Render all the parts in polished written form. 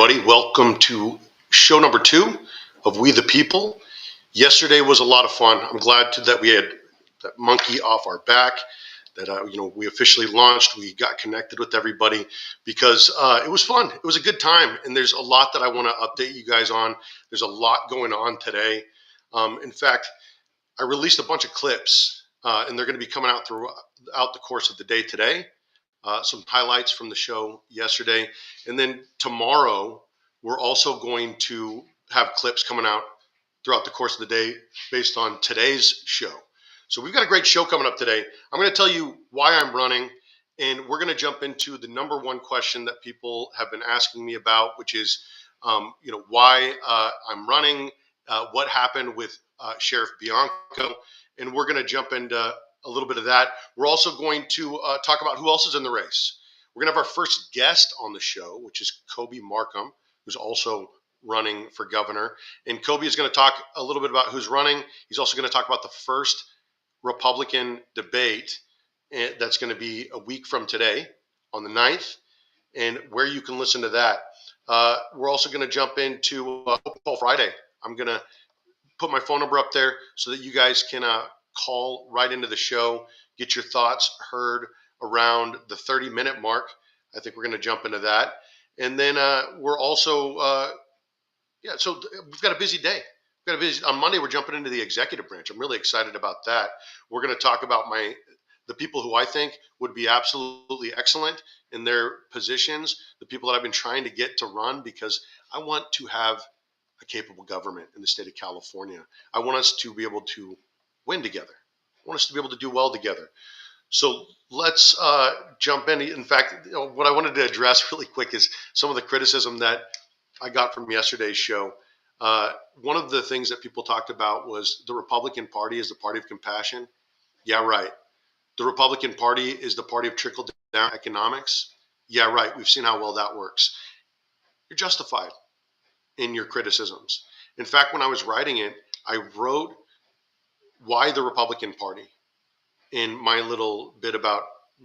everybody. Welcome to show number 2 of We the People. Yesterday was a lot of fun. I'm glad that we had that monkey off our back, that we officially launched. We got connected with everybody because it was fun. It was a good time, and there's a lot that I want to update you guys on. There's a lot going on today. In fact, I released a bunch of clips, and they're going to be coming out throughout the course of the day today. Some highlights from the show yesterday. And then tomorrow, we're also going to have clips coming out throughout the course of the day based on today's show. So we've got a great show coming up today. I'm going to tell you why I'm running, and we're going to jump into the number one question that people have been asking me about, which is, why I'm running, what happened with Sheriff Bianco, and we're going to jump into a little bit of that. We're also going to talk about who else is in the race. We're going to have our first guest on the show, which is Coby Marcum, who's also running for governor. And Coby is going to talk a little bit about who's running. He's also going to talk about the first Republican debate that's going to be a week from today on the 9th, and where you can listen to that. We're also going to jump into Football Friday. I'm going to put my phone number up there so that you guys can call right into the show, get your thoughts heard around the 30-minute mark. I think we're going to jump into that. And then we're also, so we've got a busy day. On Monday, we're jumping into the executive branch. I'm really excited about that. We're going to talk about the people who I think would be absolutely excellent in their positions, the people that I've been trying to get to run, because I want to have a capable government in the state of California. I want us to be able to win together. I want us to be able to do well together. So let's jump in. In fact, what I wanted to address really quick is some of the criticism that I got from yesterday's show. One of the things that people talked about was the Republican Party is the party of compassion. Yeah, right. The Republican Party is the party of trickle-down economics. Yeah, right. We've seen how well that works. You're justified in your criticisms. In fact, when I was writing it, I wrote why the Republican Party in my little bit about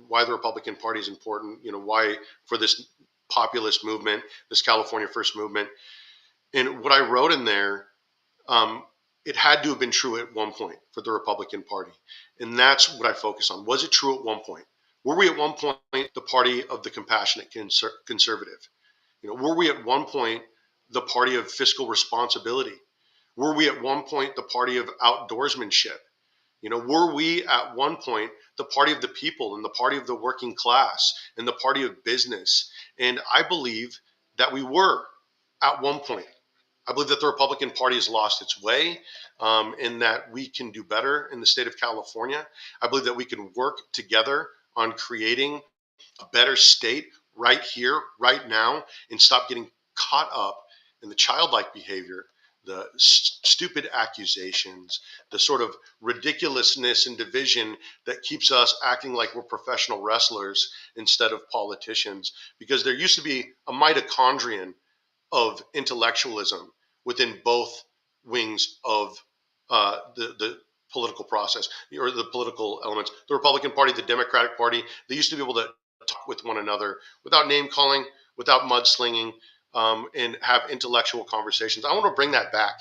why the Republican Party is important, why for this populist movement, this California First movement. And what I wrote in there, it had to have been true at one point for the Republican Party. And that's what I focus on. Was it true at one point? Were we at one point the party of the compassionate conservative? Were we at one point the party of fiscal responsibility? Were we at one point the party of outdoorsmanship? Were we at one point the party of the people and the party of the working class and the party of business? And I believe that we were at one point. I believe that the Republican Party has lost its way, and that we can do better in the state of California. I believe that we can work together on creating a better state right here, right now, and stop getting caught up in the childlike behavior, the stupid accusations, the sort of ridiculousness and division that keeps us acting like we're professional wrestlers instead of politicians. Because there used to be a mitochondrion of intellectualism within both wings of the political process, or the political elements. The Republican Party, the Democratic Party, they used to be able to talk with one another without name calling, without mudslinging, and have intellectual conversations. I want to bring that back.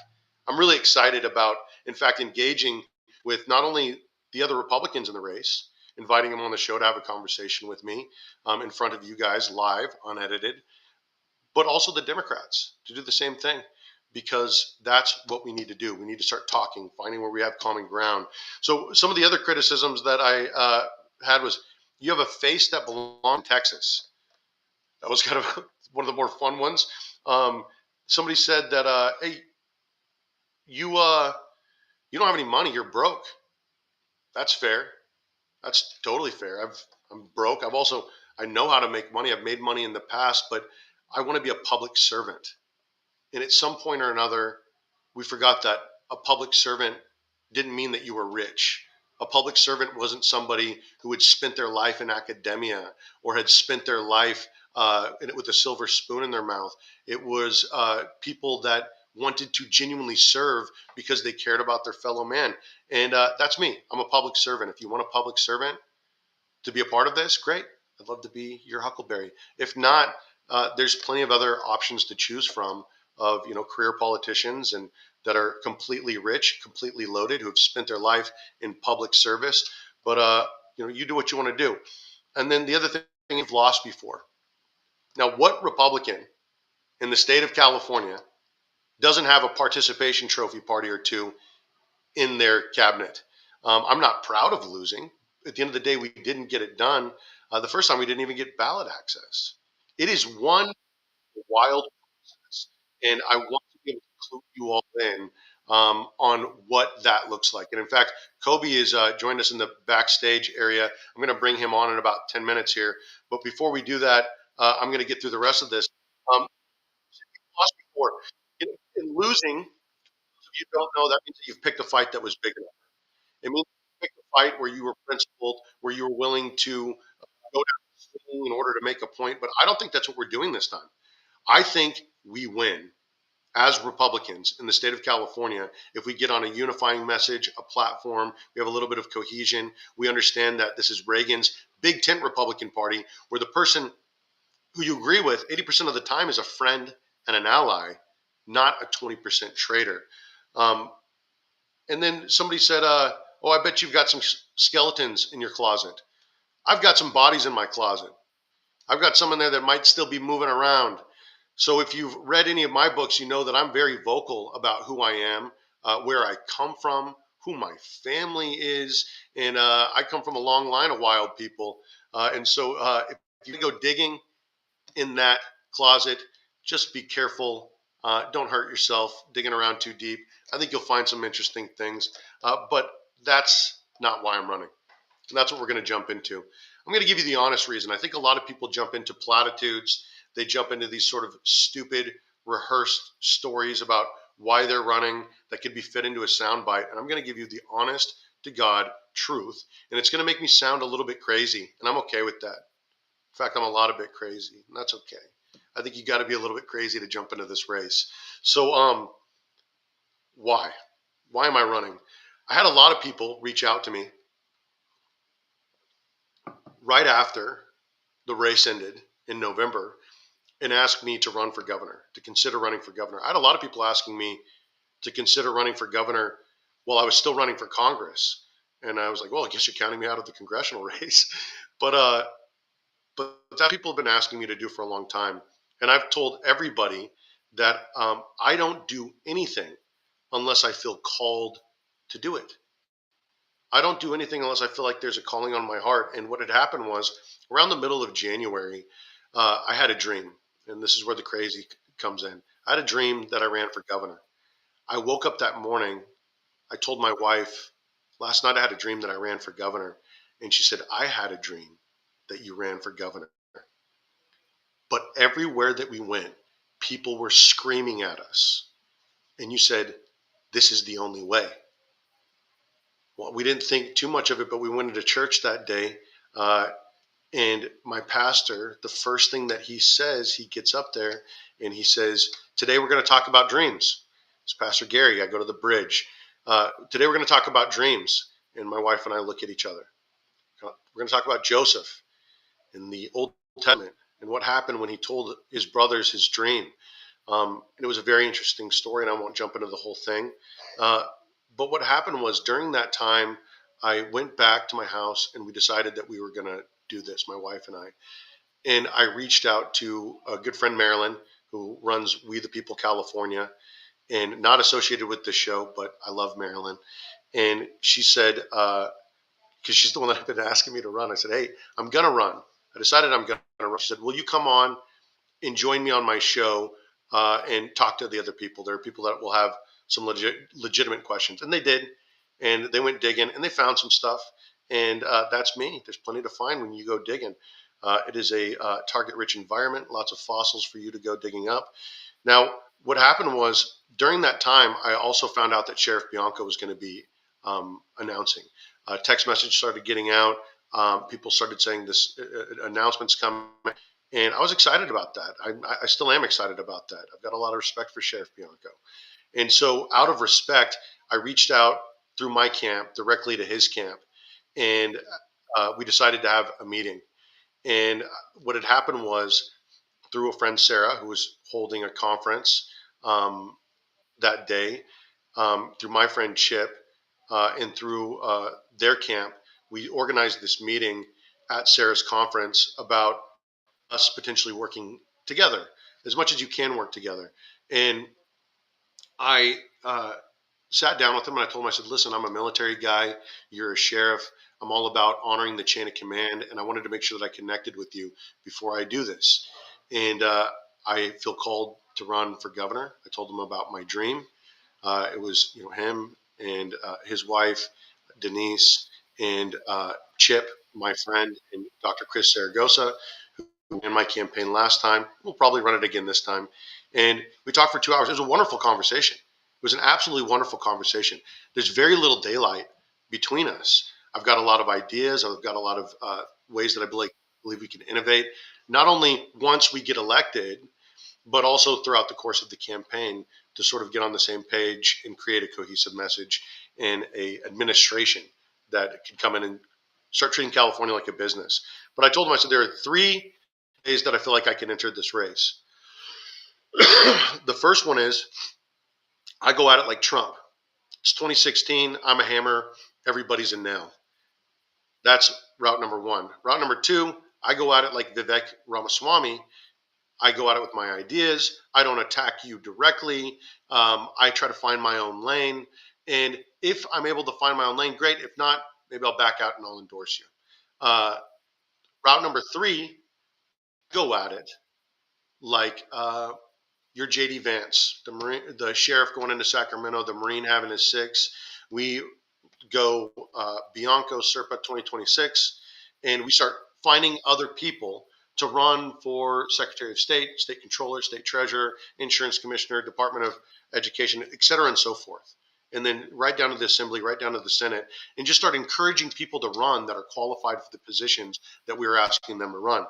I'm really excited about, in fact, engaging with not only the other Republicans in the race, inviting them on the show to have a conversation with me in front of you guys live, unedited, but also the Democrats to do the same thing, because that's what we need to do. We need to start talking, finding where we have common ground. So some of the other criticisms that I had was, you have a face that belongs in Texas. That was kind of one of the more fun ones. Somebody said that, hey, you don't have any money. You're broke. That's fair. That's totally fair. I'm broke. I know how to make money. I've made money in the past, but I want to be a public servant. And at some point or another, we forgot that a public servant didn't mean that you were rich. A public servant wasn't somebody who had spent their life in academia or had spent their life with a silver spoon in their mouth. It was people that wanted to genuinely serve because they cared about their fellow man. And that's me. I'm a public servant. If you want a public servant to be a part of this, great. I'd love to be your huckleberry. If not, there's plenty of other options to choose from of career politicians and that are completely rich, completely loaded, who have spent their life in public service. But you do what you want to do. And then the other thing, you've lost before. Now, what Republican in the state of California doesn't have a participation trophy party or two in their cabinet? I'm not proud of losing. At the end of the day, we didn't get it done. The first time we didn't even get ballot access. It is one wild process, and I want to be able to clue you all in on what that looks like. And in fact, Coby is joined us in the backstage area. I'm going to bring him on in about 10 minutes here. But before we do that, I'm going to get through the rest of this. Lost before. In losing, if you don't know, that means that you've picked a fight that was big enough. It means you picked a fight where you were principled, where you were willing to go down the swing in order to make a point. But I don't think that's what we're doing this time. I think we win as Republicans in the state of California if we get on a unifying message, a platform, we have a little bit of cohesion. We understand that this is Reagan's big tent Republican Party, where the person who you agree with 80% of the time is a friend and an ally, not a 20% traitor. Um, and then somebody said, oh, I bet you've got some skeletons in your closet. I've got some bodies in my closet. I've got some in there that might still be moving around. So if you've read any of my books, you know that I'm very vocal about who I am, where I come from, who my family is, and I come from a long line of wild people. And so if you go digging in that closet, just be careful. Don't hurt yourself digging around too deep. I think you'll find some interesting things, but that's not why I'm running. And that's what we're going to jump into. I'm going to give you the honest reason. I think a lot of people jump into platitudes. They jump into these sort of stupid, rehearsed stories about why they're running that could be fit into a soundbite. And I'm going to give you the honest to God truth. And it's going to make me sound a little bit crazy. And I'm okay with that. In fact, I'm a lot of bit crazy. And that's okay. I think you got to be a little bit crazy to jump into this race. So, why? Why am I running? I had a lot of people reach out to me right after the race ended in November and asked me to run for governor, to consider running for governor. I had a lot of people asking me to consider running for governor while I was still running for Congress. And I was like, well, I guess you're counting me out of the congressional race. But that people have been asking me to do for a long time. And I've told everybody that I don't do anything unless I feel called to do it. I don't do anything unless I feel like there's a calling on my heart. And what had happened was around the middle of January, I had a dream. And this is where the crazy comes in. I had a dream that I ran for governor. I woke up that morning. I told my wife, last night I had a dream that I ran for governor. And she said, I had a dream that you ran for governor. But everywhere that we went, people were screaming at us. And you said, this is the only way. Well, we didn't think too much of it, but we went into church that day. And my pastor, the first thing that he says, he gets up there and he says, today we're going to talk about dreams. It's Pastor Gary. I go to the bridge. Today we're going to talk about dreams. And my wife and I look at each other. We're going to talk about Joseph in the Old Testament and what happened when he told his brothers his dream. And it was a very interesting story, and I won't jump into the whole thing. But what happened was during that time, I went back to my house and we decided that we were going to do this, my wife and I. And I reached out to a good friend, Marilyn, who runs We the People California, and not associated with this show, but I love Marilyn. And she said, because she's the one that had been asking me to run, I said, hey, I'm going to run. I decided I'm going to run. She said, will you come on and join me on my show and talk to the other people? There are people that will have some legitimate questions. And they did. And they went digging and they found some stuff. And that's me. There's plenty to find when you go digging. It is a target-rich environment, lots of fossils for you to go digging up. Now, what happened was during that time, I also found out that Sheriff Bianco was going to be announcing. Text message started getting out. People started saying this announcement's coming. And I was excited about that. I still am excited about that. I've got a lot of respect for Sheriff Bianco. And so out of respect, I reached out through my camp directly to his camp. And we decided to have a meeting. And what had happened was through a friend, Sarah, who was holding a conference um, that day, through my friend Chip, and through their camp, we organized this meeting at Sarah's conference about us potentially working together as much as you can work together. And I sat down with him and I told him, I said, listen, I'm a military guy. You're a sheriff. I'm all about honoring the chain of command. And I wanted to make sure that I connected with you before I do this. And I feel called to run for governor. I told him about my dream. It was, him and his wife, Denise, and Chip, my friend, and Dr. Chris Saragosa, who ran my campaign last time. We'll probably run it again this time. And we talked for 2 hours. It was a wonderful conversation. It was an absolutely wonderful conversation. There's very little daylight between us. I've got a lot of ideas. I've got a lot of ways that I believe we can innovate, not only once we get elected, but also throughout the course of the campaign to sort of get on the same page and create a cohesive message and a administration that can come in and start treating California like a business. But I told him, I said, there are 3 days that I feel like I can enter this race. The first one is I go at it like Trump. It's 2016. I'm a hammer. Everybody's a nail. That's route number one. Route number two, I go at it like Vivek Ramaswamy. I go at it with my ideas. I don't attack you directly. I try to find my own lane. And if I'm able to find my own lane, great. If not, maybe I'll back out and I'll endorse you. Uh, route number three, go at it like you're JD Vance, the sheriff going into Sacramento, the Marine having his six. We go Bianco Serpa 2026, and we start finding other people to run for Secretary of State, State Controller, State Treasurer, Insurance Commissioner, Department of Education, et cetera, and so forth. And then right down to the Assembly, right down to the Senate, and just start encouraging people to run that are qualified for the positions that we were asking them to run.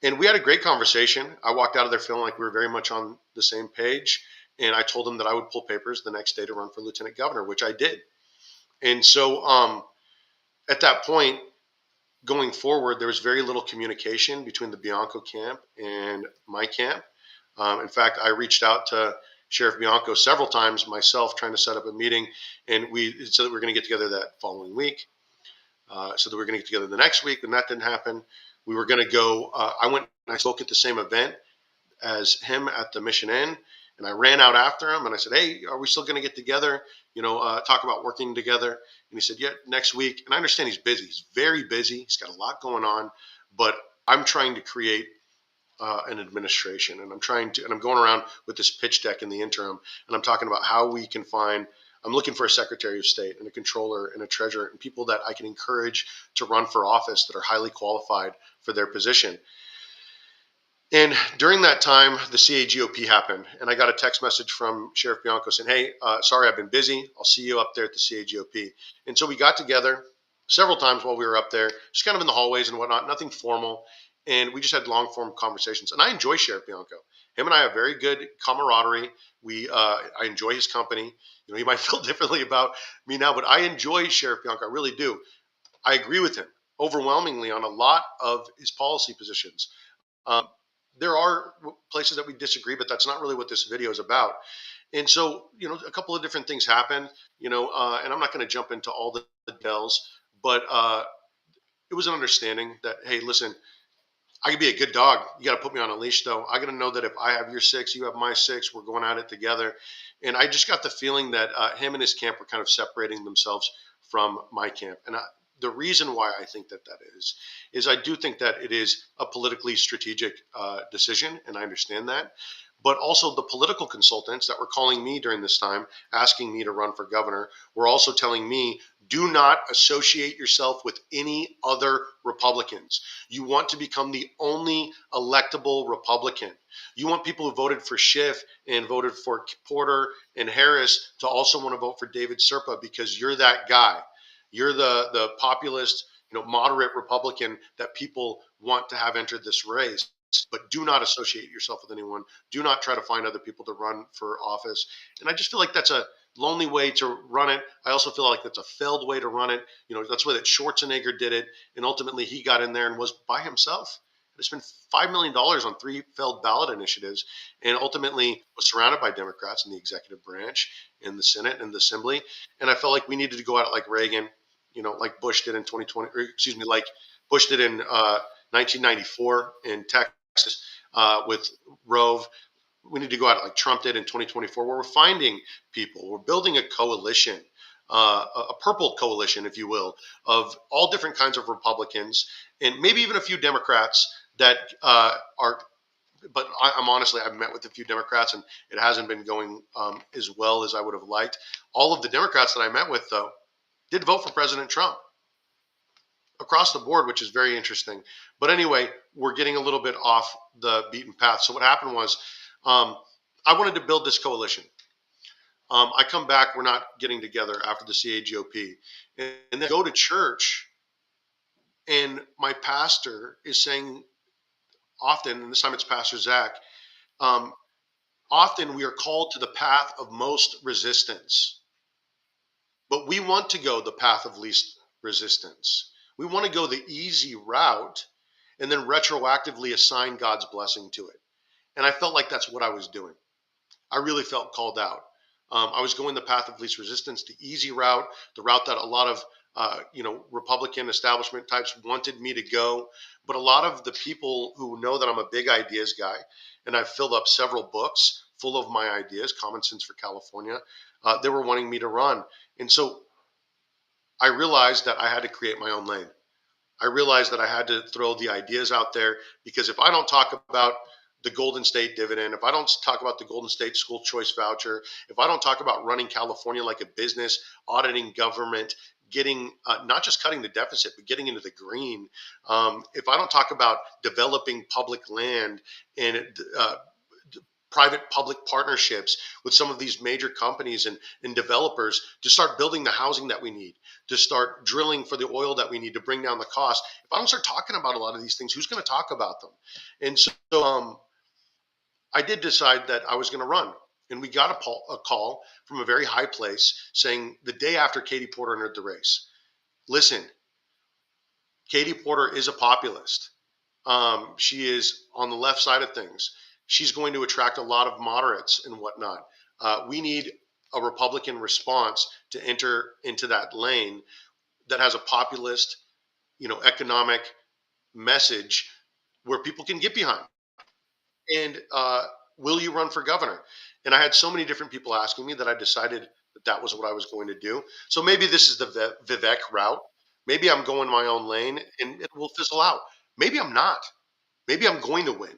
And we had a great conversation. I walked out of there feeling like we were very much on the same page. And I told him that I would pull papers the next day to run for lieutenant governor, which I did. And so at that point, going forward, there was very little communication between the Bianco camp and my camp. In fact, I reached out to Sheriff Bianco several times myself, trying to set up a meeting, and we said that we were going to get together that following week. So that we were going to get together the next week, and that didn't happen. We were going to go. I went and I spoke at the same event as him at the Mission Inn, and I ran out after him and I said, "Hey, are we still going to get together? Talk about working together?" And he said, "Yeah, next week." And I understand he's busy. He's very busy. He's got a lot going on, but I'm trying to create an administration, and I'm going around with this pitch deck in the interim, and I'm talking about how we can find. I'm looking for a Secretary of State and a Controller and a Treasurer and people that I can encourage to run for office that are highly qualified for their position. And during that time, the CAGOP happened, and I got a text message from Sheriff Bianco saying, "Hey, sorry, I've been busy. I'll see you up there at the CAGOP." And so we got together several times while we were up there, just kind of in the hallways and whatnot, nothing formal. And we just had long form conversations. And I enjoy Sheriff Bianco. Him and I have very good camaraderie. I enjoy his company. He might feel differently about me now, but I enjoy Sheriff Bianco. I really do. I agree with him overwhelmingly on a lot of his policy positions. Um, there are places that we disagree, but that's not really what this video is about. And so, a couple of different things happened, and I'm not going to jump into all the details, but it was an understanding that, hey, listen, I could be a good dog. You got to put me on a leash, though. I got to know that if I have your six, you have my six, we're going at it together. And I just got the feeling that him and his camp were kind of separating themselves from my camp. And the reason why I think that is I do think that it is a politically strategic decision, and I understand that. But also the political consultants that were calling me during this time, asking me to run for governor, were also telling me, do not associate yourself with any other Republicans. You want to become the only electable Republican. You want people who voted for Schiff and voted for Porter and Harris to also want to vote for David Serpa because you're that guy. You're the populist, moderate Republican that people want to have entered this race. But do not associate yourself with anyone. Do not try to find other people to run for office. And I just feel like that's a lonely way to run it. I also feel like that's a failed way to run it. That's the way that Schwarzenegger did it. And ultimately he got in there and was by himself. to spend $5 million on 3 failed ballot initiatives, and ultimately was surrounded by Democrats in the executive branch, in the Senate, and the Assembly. And I felt like we needed to go at it like Reagan, like Bush did in 2020, or excuse me, like Bush did in 1994 in Texas with Rove. We need to go at it like Trump did in 2024, where we're finding people. We're building a coalition, a purple coalition, if you will, of all different kinds of Republicans and maybe even a few Democrats that are. But I'm honestly, I've met with a few Democrats, and it hasn't been going as well as I would have liked. All of the Democrats that I met with, though, did vote for President Trump across the board, which is very interesting. But anyway, we're getting a little bit off the beaten path. So what happened was, um, I wanted to build this coalition. I come back, we're not getting together after the CAGOP, and then go to church, and my pastor is saying often, and this time it's Pastor Zach, um, often we are called to the path of most resistance, but we want to go the path of least resistance. We want to go the easy route and then retroactively assign God's blessing to it. And I felt like that's what I was doing. I really felt called out. I was going the path of least resistance, the easy route, the route that a lot of Republican establishment types wanted me to go. But a lot of the people who know that I'm a big ideas guy, and I've filled up several books full of my ideas, Common Sense for California, they were wanting me to run. And so I realized that I had to create my own lane. I realized that I had to throw the ideas out there, because if I don't talk about the Golden State dividend, if I don't talk about the Golden State school choice voucher, if I don't talk about running California like a business, auditing government, getting not just cutting the deficit, but getting into the green, if I don't talk about developing public land and private public partnerships with some of these major companies and developers to start building the housing that we need, to start drilling for the oil that we need to bring down the cost. If I don't start talking about a lot of these things, who's going to talk about them? And so I did decide that I was going to run. And we got a call from a very high place saying the day after Katie Porter entered the race, listen, Katie Porter is a populist. She is on the left side of things. She's going to attract a lot of moderates and whatnot. We need a Republican response to enter into that lane that has a populist, economic message where people can get behind. And will you run for governor? And I had so many different people asking me that I decided that that was what I was going to do. So maybe this is the Vivek route. Maybe I'm going my own lane and it will fizzle out. Maybe I'm not. Maybe I'm going to win.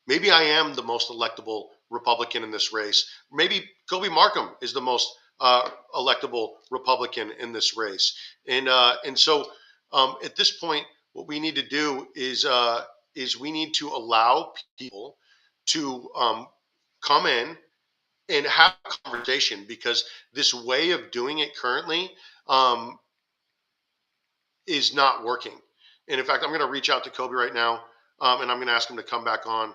Maybe I am the most electable Republican in this race. Maybe Coby Marcum is the most electable Republican in this race. And so at this point, what we need to do is we need to allow people to come in and have a conversation, because this way of doing it currently is not working. And in fact, I'm going to reach out to Coby right now, and I'm going to ask him to come back on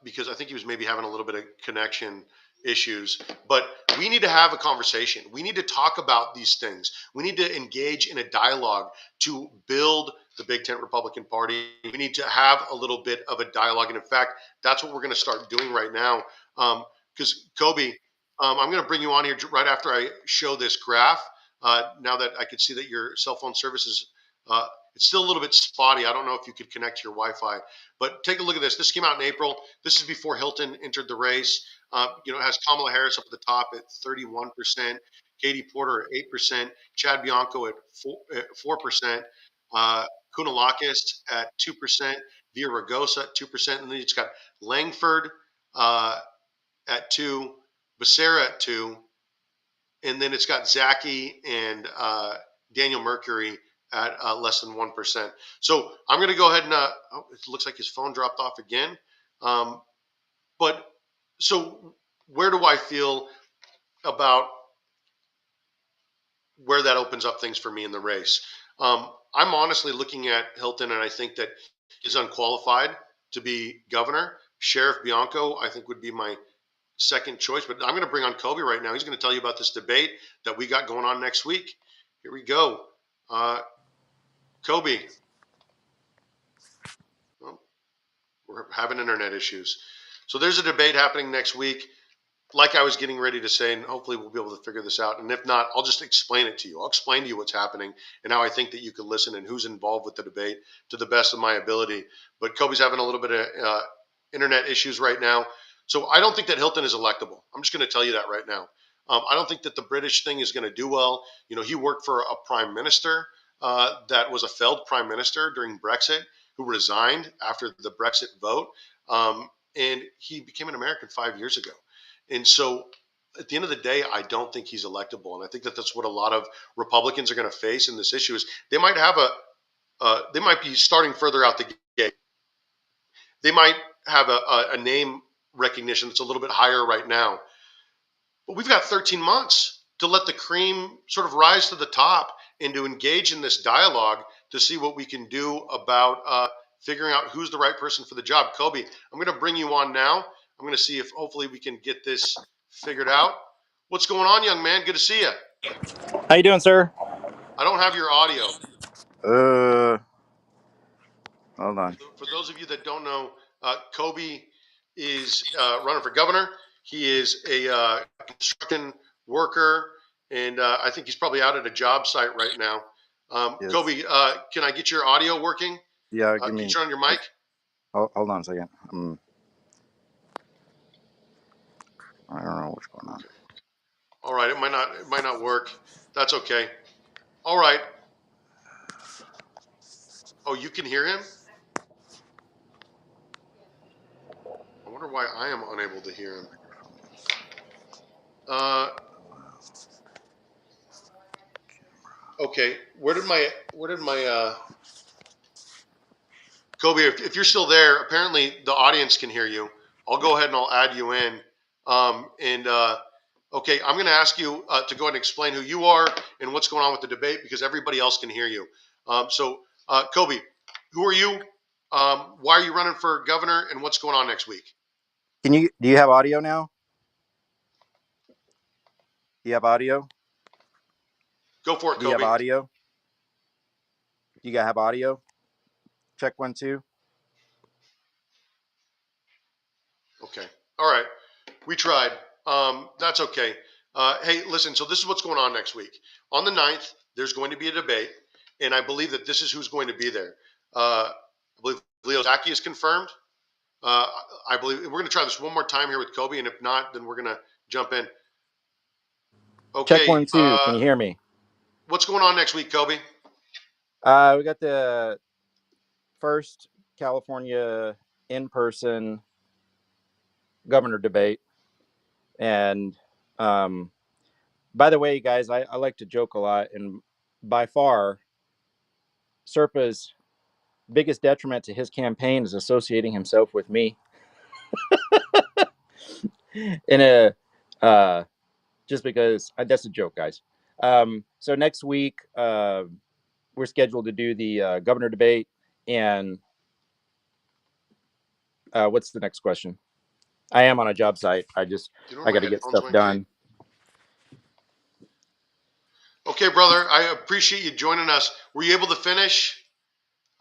because I think he was maybe having a little bit of connection issues. But we need to have a conversation. We need to talk about these things. We need to engage in a dialogue to build the Big Tent Republican Party. We need to have a little bit of a dialogue. And in fact, that's what we're going to start doing right now. Because Coby, I'm going to bring you on here right after I show this graph. Now that I could see that your cell phone service is it's still a little bit spotty. I don't know if you could connect to your Wi-Fi, but take a look at this. This came out in April. This is before Hilton entered the race. It has Kamala Harris up at the top at 31%, Katie Porter at 8%, Chad Bianco at 4%, Kunalakis at 2%, Via Ragosa at 2%, and then it's got Langford at 2, Becerra at 2, and then it's got Zaki and Daniel Mercury at less than 1%. So I'm going to go ahead and it looks like his phone dropped off again. But so where do I feel about where that opens up things for me in the race? I'm honestly looking at Hilton, and I think that he's unqualified to be governor. Sheriff Bianco, I think, would be my second choice. But I'm going to bring on Coby right now. He's going to tell you about this debate that we got going on next week. Here we go. Coby. We're having internet issues. So there's a debate happening next week. Like I was getting ready to say, and hopefully we'll be able to figure this out. And if not, I'll just explain it to you. I'll explain to you what's happening and how I think that you can listen and who's involved with the debate to the best of my ability. But Coby's having a little bit of internet issues right now. So I don't think that Hilton is electable. I'm just going to tell you that right now. I don't think that the British thing is going to do well. You know, he worked for a prime minister that was a failed prime minister during Brexit who resigned after the Brexit vote. And he became an American 5 years ago. And so at the end of the day, I don't think he's electable. And I think that that's what a lot of Republicans are going to face in this issue is they might have they might be starting further out the gate. They might have a name recognition that's a little bit higher right now. But we've got 13 months to let the cream sort of rise to the top and to engage in this dialogue to see what we can do about figuring out who's the right person for the job. Coby, I'm going to bring you on now. I'm going to see if hopefully we can get this figured out. What's going on, young man? Good to see you. How you doing, sir? I don't have your audio. Hold on. For those of you that don't know, Coby is running for governor. He is a construction worker, and I think he's probably out at a job site right now. Yes. Coby, can I get your audio working? Yeah, give Can me. you turn on your mic? Hold on a second. I don't know what's going on. Okay. All right. It might not work. That's okay. All right. Oh, you can hear him? I wonder why I am unable to hear him. Okay. Where did my Coby, if you're still there, apparently the audience can hear you. I'll go ahead and I'll add you in. Okay, I'm going to ask you to go ahead and explain who you are and what's going on with the debate because everybody else can hear you. Coby, who are you? Why are you running for governor and what's going on next week? Do you have audio now? Do you have audio? Go for it, Do you have Coby. audio? You got have audio? Check 1 2. Okay. All right. We tried. That's okay. Hey, listen, so this is what's going on next week. On the 9th, there's going to be a debate, and I believe that this is who's going to be there. I believe Leo Zaki is confirmed. I believe we're going to try this one more time here with Coby, and if not, then we're going to jump in. Check Okay. 1 2. Can you hear me? What's going on next week, Coby? We got the first California in-person governor debate, and by the way, guys, I like to joke a lot, and by far, Serpa's biggest detriment to his campaign is associating himself with me in a just because that's a joke, guys. So next week we're scheduled to do the governor debate, and what's the next question? I am on a job site. I got to get stuff done. Okay, brother. I appreciate you joining us. Were you able to finish?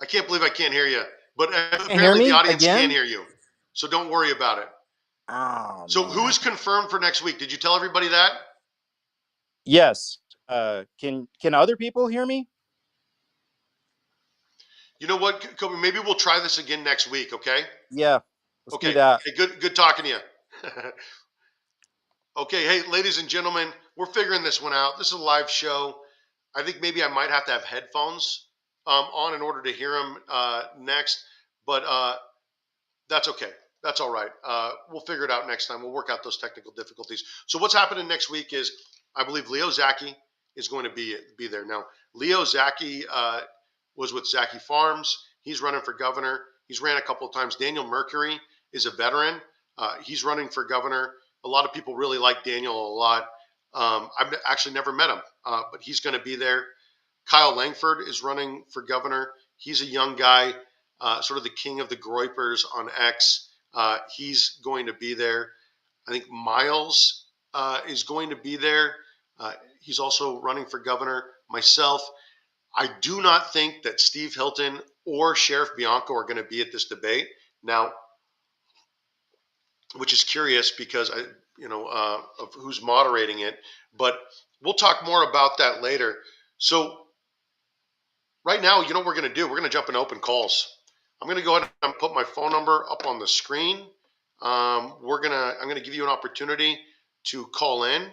I can't believe I can't hear you, but apparently the audience can hear you. So don't worry about it. Oh, so man. Who is confirmed for next week? Did you tell everybody that? Yes. Can other people hear me? You know what, Coby? Maybe we'll try this again next week. Okay. Yeah. Let's okay. do that. Hey, good talking to you. Okay. Hey, ladies and gentlemen, we're figuring this one out. This is a live show. I think maybe I might have to have headphones on in order to hear them next, but that's okay. That's all right. We'll figure it out next time. We'll work out those technical difficulties. So what's happening next week is I believe Leo Zaki is going to be there. Now, Leo Zaki was with Zaki Farms. He's running for governor. He's ran a couple of times. Daniel Mercury is a veteran. He's running for governor. A lot of people really like Daniel a lot. I've actually never met him, but he's going to be there. Kyle Langford is running for governor. He's a young guy, sort of the king of the Groypers on X. He's going to be there. I think Miles is going to be there. He's also running for governor. Myself, I do not think that Steve Hilton or Sheriff Bianco are going to be at this debate Now, which is curious because of who's moderating it, but we'll talk more about that later. So right now, you know what we're going to do? We're going to jump in open calls. I'm going to go ahead and put my phone number up on the screen. I'm going to give you an opportunity to call in.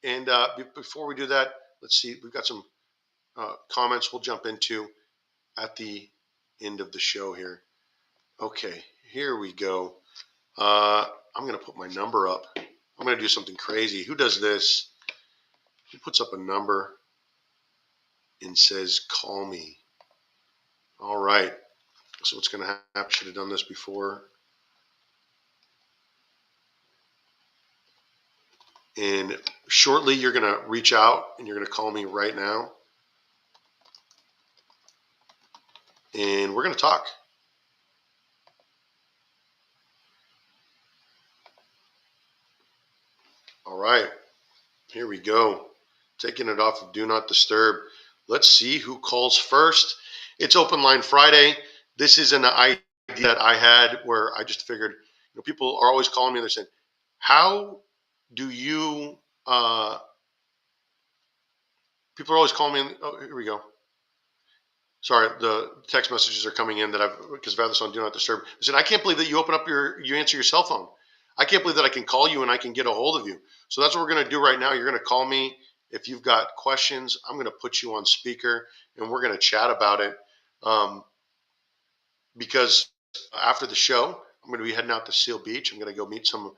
And before we do that, let's see. We've got some comments we'll jump into at the end of the show here. Okay, here we go. I'm going to put my number up. I'm going to do something crazy. Who does this? Who puts up a number and says, call me? All right. So what's going to happen? Should have done this before. And shortly, you're going to reach out and you're going to call me right now. And we're going to talk. All right. Here we go. Taking it off of Do Not Disturb. Let's see who calls first. It's Open Line Friday. This is an idea that I had where I just figured, people are always calling me and they're saying, how do you, people are always calling me, oh, here we go. Sorry, the text messages are coming in because I've had this on Do Not Disturb. I said, I can't believe that you answer your cell phone. I can't believe that I can call you and I can get a hold of you. So that's what we're going to do right now. You're going to call me. If you've got questions, I'm going to put you on speaker and we're going to chat about it. Because after the show, I'm going to be heading out to Seal Beach. I'm going to go meet some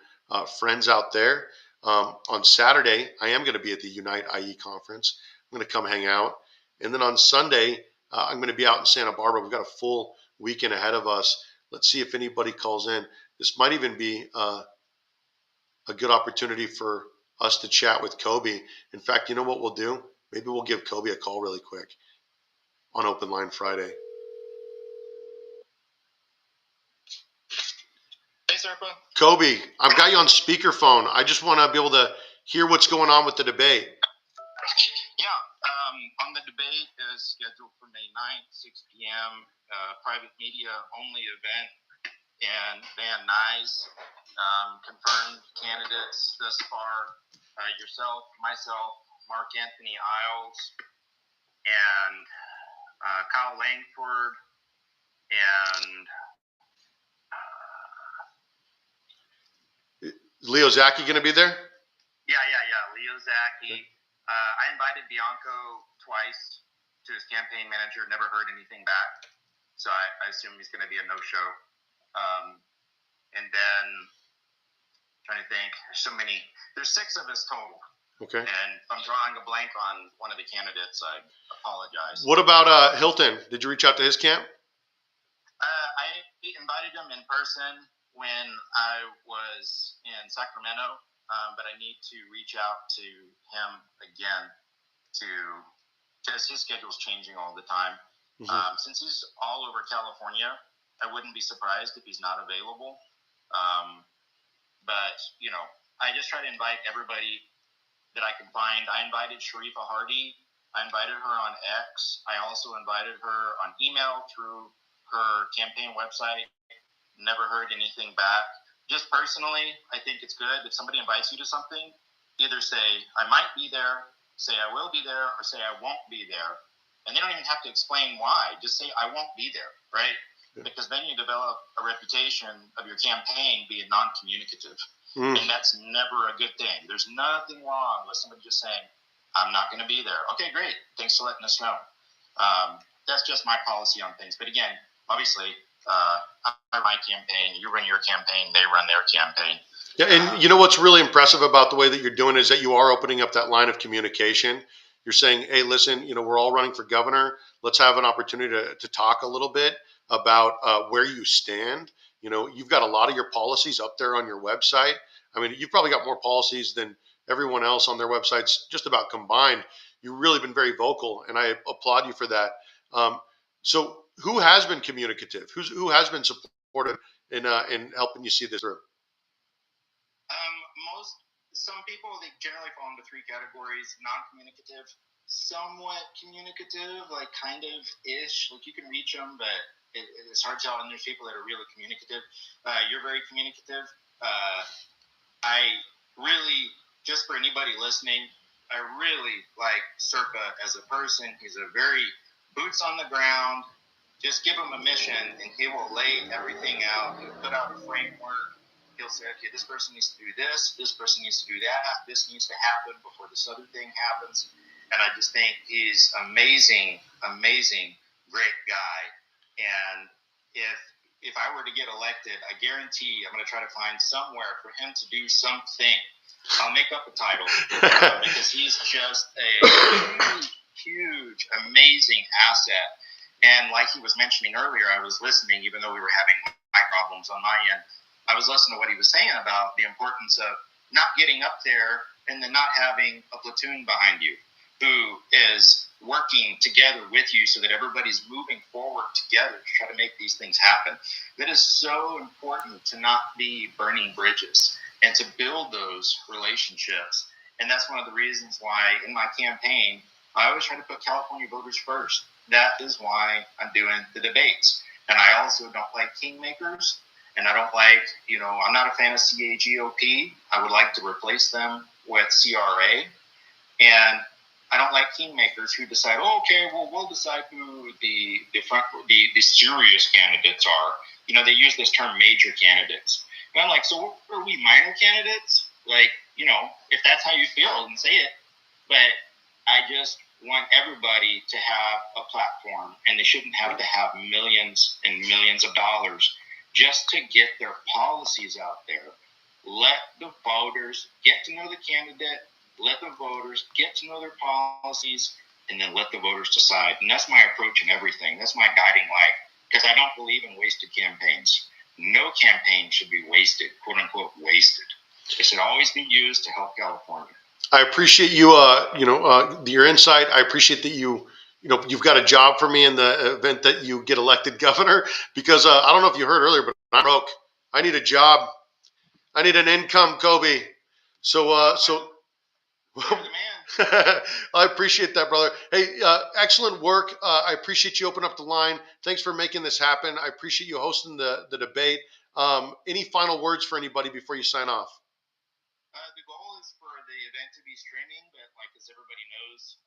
friends out there. On Saturday, I am going to be at the Unite IE conference. I'm going to come hang out. And then on Sunday, I'm going to be out in Santa Barbara. We've got a full weekend ahead of us. Let's see if anybody calls in. This might even be a good opportunity for us to chat with Coby. In fact, you know what we'll do? Maybe we'll give Coby a call really quick on Open Line Friday. Hey, Serpa. Coby, I've got you on speakerphone. I just want to be able to hear what's going on with the debate. Yeah, on the debate is scheduled for May 9th, 6 p.m., private media only event in Van Nuys. Confirmed candidates thus far, yourself, myself, Mark Anthony Isles, and Kyle Langford, and Leo Zaki going to be there? Yeah, Leo Zaki. I invited Bianco twice to his campaign manager, never heard anything back. So I assume he's going to be a no-show. And then, trying to think, there's 6 of us total. Okay. And if I'm drawing a blank on one of the candidates, I apologize. What about Hilton? Did you reach out to his camp? I invited him in person when I was in Sacramento, but I need to reach out to him again because his schedule's changing all the time. Mm-hmm. Since he's all over California, I wouldn't be surprised if he's not available. But, I just try to invite everybody that I can find. I invited Sharifa Hardy. I invited her on X. I also invited her on email through her campaign website. Never heard anything back. Just personally, I think it's good if somebody invites you to something, either say, I might be there, say I will be there, or say I won't be there. And they don't even have to explain why. Just say, I won't be there, right? Yeah. Because then you develop a reputation of your campaign being non-communicative. And that's never a good thing. There's nothing wrong with somebody just saying, I'm not going to be there. Okay, great. Thanks for letting us know. That's just my policy on things. But again, obviously, I run my campaign, you run your campaign, they run their campaign. Yeah, and you know what's really impressive about the way that you're doing is that you are opening up that line of communication. You're saying, hey, listen, we're all running for governor. Let's have an opportunity to talk a little bit about where you stand. You've got a lot of your policies up there on your website. I mean, you've probably got more policies than everyone else on their websites just about combined. You've really been very vocal, and I applaud you for that. So who has been communicative? Who has been supportive in helping you see this through? Some people, they generally fall into 3 categories: non-communicative, somewhat communicative, like kind of ish, like you can reach them, but it's hard to tell, and there's people that are really communicative. You're very communicative. I really, just for anybody listening, I really like Serpa as a person. He's a very boots on the ground. Just give him a mission, and he will lay everything out. He'll put out a framework. He'll say, okay, this person needs to do this. This person needs to do that. This needs to happen before this other thing happens. And I just think he's amazing, great guy. And if I were to get elected, I guarantee I'm going to try to find somewhere for him to do something. I'll make up a title because he's just a huge, amazing asset. And like he was mentioning earlier, I was listening, even though we were having mic problems on my end. I was listening to what he was saying about the importance of not getting up there and then not having a platoon behind you who is working together with you so that everybody's moving forward together to try to make these things happen. That is so important, to not be burning bridges and to build those relationships. And that's one of the reasons why in my campaign, I always try to put California voters first. That is why I'm doing the debates. And I also don't like kingmakers. And I don't like, I'm not a fan of CAGOP. I would like to replace them with CRA. And I don't like kingmakers who decide, okay, well, we'll decide who the serious candidates are. They use this term major candidates. And I'm like, so are we minor candidates? Like, if that's how you feel, then say it. But I just want everybody to have a platform, and they shouldn't have to have millions and millions of dollars just to get their policies out there. Let the voters get to know the candidate, let the voters get to know their policies, and then let the voters decide. And that's my approach in everything. That's my guiding light, because I don't believe in wasted campaigns. No campaign should be wasted, quote unquote, wasted. It should always be used to help California. I appreciate you, your insight. I appreciate that you've got a job for me in the event that you get elected governor, because I don't know if you heard earlier, but I'm broke. I need a job. I need an income, Coby. So You're the man. I appreciate that, brother. Hey, excellent work. I appreciate you opening up the line. Thanks for making this happen. I appreciate you hosting the debate. Any final words for anybody before you sign off? The goal is for the event to be streaming, but as everybody knows,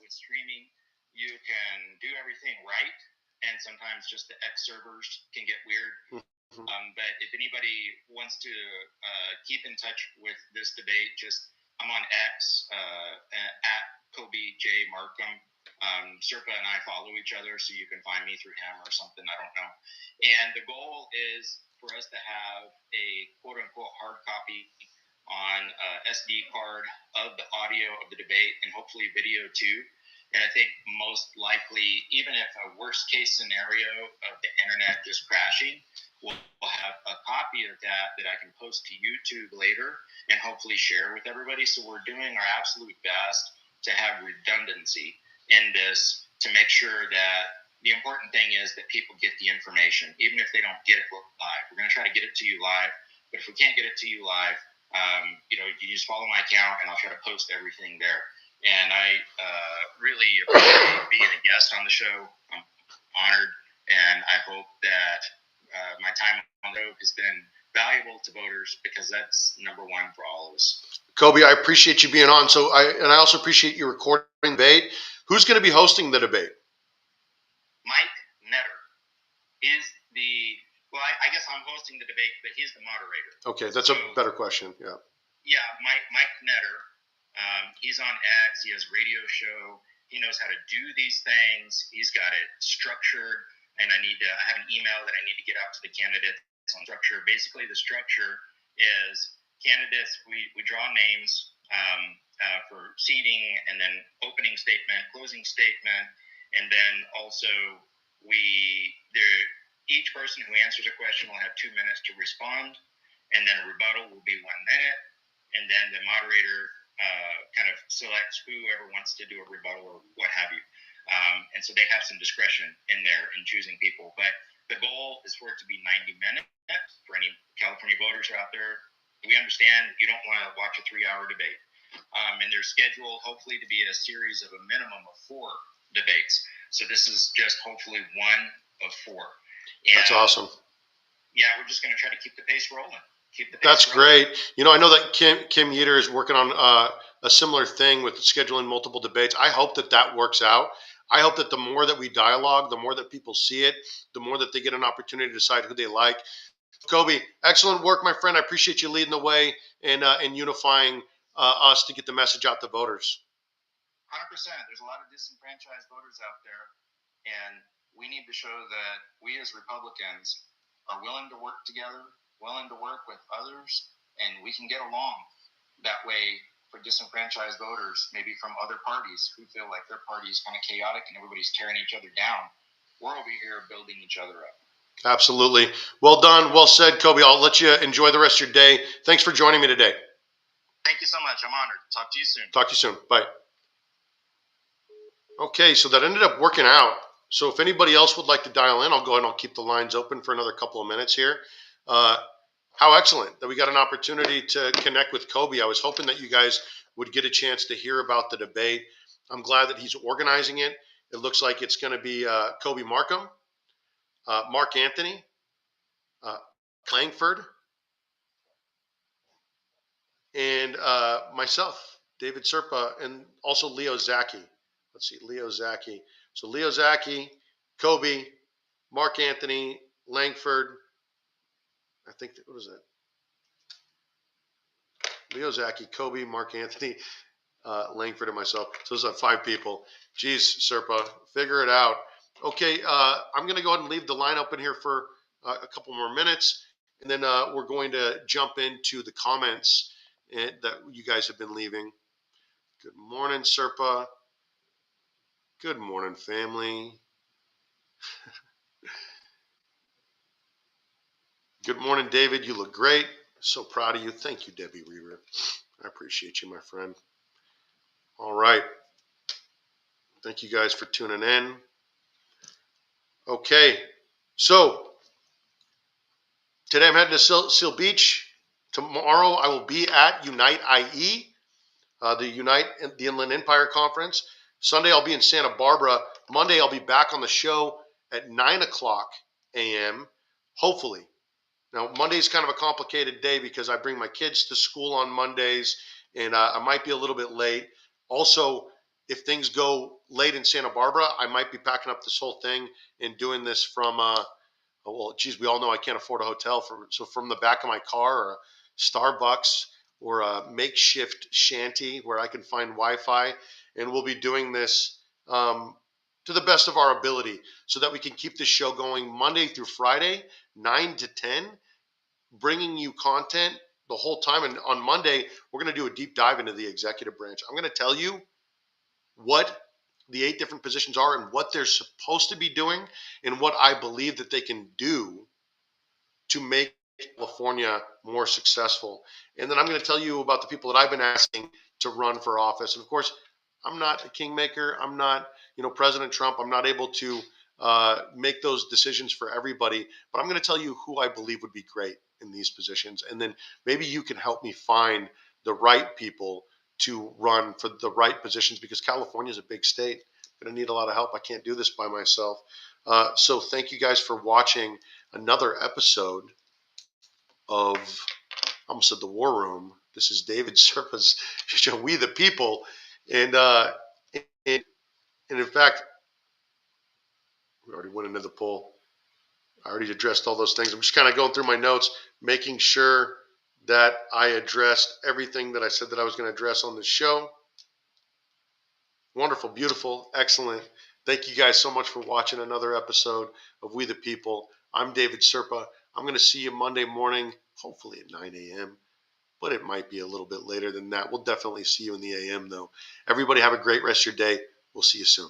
with streaming, you can do everything right, and sometimes just the X servers can get weird. But if anybody wants to keep in touch with this debate, I'm on X at Coby J. Marcum. Serpa and I follow each other, so you can find me through him or something. I don't know. And the goal is for us to have a quote unquote hard copy on SD card of the audio of the debate, and hopefully video too. And I think most likely, even if a worst case scenario of the internet just crashing, we'll have a copy of that I can post to YouTube later and hopefully share with everybody. So we're doing our absolute best to have redundancy in this, to make sure that the important thing is that people get the information, even if they don't get it live. We're going to try to get it to you live, but if we can't get it to you live, you just follow my account and I'll try to post everything there. And I really appreciate being a guest on the show. I'm honored, and I hope that my time on the show has been valuable to voters, because that's number one for all of us. Coby, I appreciate you being on. I also appreciate you recording the debate. Who's going to be hosting the debate? Mike Netter is I guess I'm hosting the debate, but he's the moderator. Okay, that's a better question. Yeah. Yeah, Mike Netter. He's on X. He has a radio show. He knows how to do these things. He's got it structured, and I have an email that I need to get out to the candidates on structure. Basically, the structure is candidates. We draw names for seating, and then opening statement, closing statement, and then also each person who answers a question will have 2 minutes to respond, and then a rebuttal will be 1 minute, and then the moderator kind of selects whoever wants to do a rebuttal or what have you. And so they have some discretion in there in choosing people. But the goal is for it to be 90 minutes. For any California voters out there, we understand you don't want to watch a 3-hour debate. And they're scheduled hopefully to be a series of a minimum of 4 debates. So this is just hopefully one of 4. That's awesome. Yeah, we're just going to try to keep the pace rolling. That's great. I know that Kim Yeater is working on a similar thing with scheduling multiple debates. I hope that works out. I hope that the more that we dialogue, the more that people see it, the more that they get an opportunity to decide who they like. Coby, excellent work, my friend. I appreciate you leading the way and unifying us to get the message out to voters. 100%. There's a lot of disenfranchised voters out there, and we need to show that we as Republicans are willing to work together, willing to work with others, and we can get along. That way, for disenfranchised voters, maybe from other parties who feel like their party is kind of chaotic and everybody's tearing each other down, we're over here building each other up. Absolutely. Well done. Well said, Coby. I'll let you enjoy the rest of your day. Thanks for joining me today. Thank you so much. I'm honored. Talk to you soon. Talk to you soon. Bye. Okay, so that ended up working out. So if anybody else would like to dial in, I'll go ahead and I'll keep the lines open for another couple of minutes here. How excellent that we got an opportunity to connect with Coby. I was hoping that you guys would get a chance to hear about the debate. I'm glad that he's organizing it. It looks like it's going to be Coby Marcum, Mark Anthony, Langford, and myself, David Serpa, and also Leo Zaki. Let's see, Leo Zaki. So Leo Zaki, Coby, Mark Anthony, Langford. I think what was that? Leo Zaki, Coby, Mark Anthony, Langford, and myself. So those are 5 people. Geez, Serpa, figure it out. Okay, I'm going to go ahead and leave the line open here for a couple more minutes, and then we're going to jump into the comments that you guys have been leaving. Good morning, Serpa. Good morning, family. Good morning, David. You look great. So proud of you. Thank you, Debbie Reaver. I appreciate you, my friend. All right. Thank you guys for tuning in. Okay. So today I'm heading to Seal Beach. Tomorrow I will be at Unite IE, the Inland Empire Conference. Sunday I'll be in Santa Barbara. Monday I'll be back on the show at 9 o'clock a.m. Hopefully. Now, Monday's kind of a complicated day because I bring my kids to school on Mondays, and I might be a little bit late. Also, if things go late in Santa Barbara, I might be packing up this whole thing and doing this from, well, geez, we all know I can't afford a hotel. So from the back of my car or a Starbucks or a makeshift shanty where I can find Wi-Fi, and we'll be doing this to the best of our ability so that we can keep this show going Monday through Friday, 9 to 10, bringing you content the whole time. And on Monday, we're going to do a deep dive into the executive branch. I'm going to tell you what the 8 different positions are and what they're supposed to be doing and what I believe that they can do to make California more successful. And then I'm going to tell you about the people that I've been asking to run for office. And of course, I'm not a kingmaker. I'm not, President Trump. I'm not able to make those decisions for everybody. But I'm going to tell you who I believe would be great in these positions. And then maybe you can help me find the right people to run for the right positions because California is a big state. I'm going to need a lot of help. I can't do this by myself. So thank you guys for watching another episode of, I almost said the War Room. This is David Serpa's show, We the People. And in fact, we already went into the poll. I already addressed all those things. I'm just kind of going through my notes, making sure that I addressed everything that I said that I was going to address on the show. Wonderful, beautiful, excellent. Thank you guys so much for watching another episode of We the People. I'm David Serpa. I'm going to see you Monday morning, hopefully at 9 a.m., but it might be a little bit later than that. We'll definitely see you in the a.m. though. Everybody have a great rest of your day. We'll see you soon.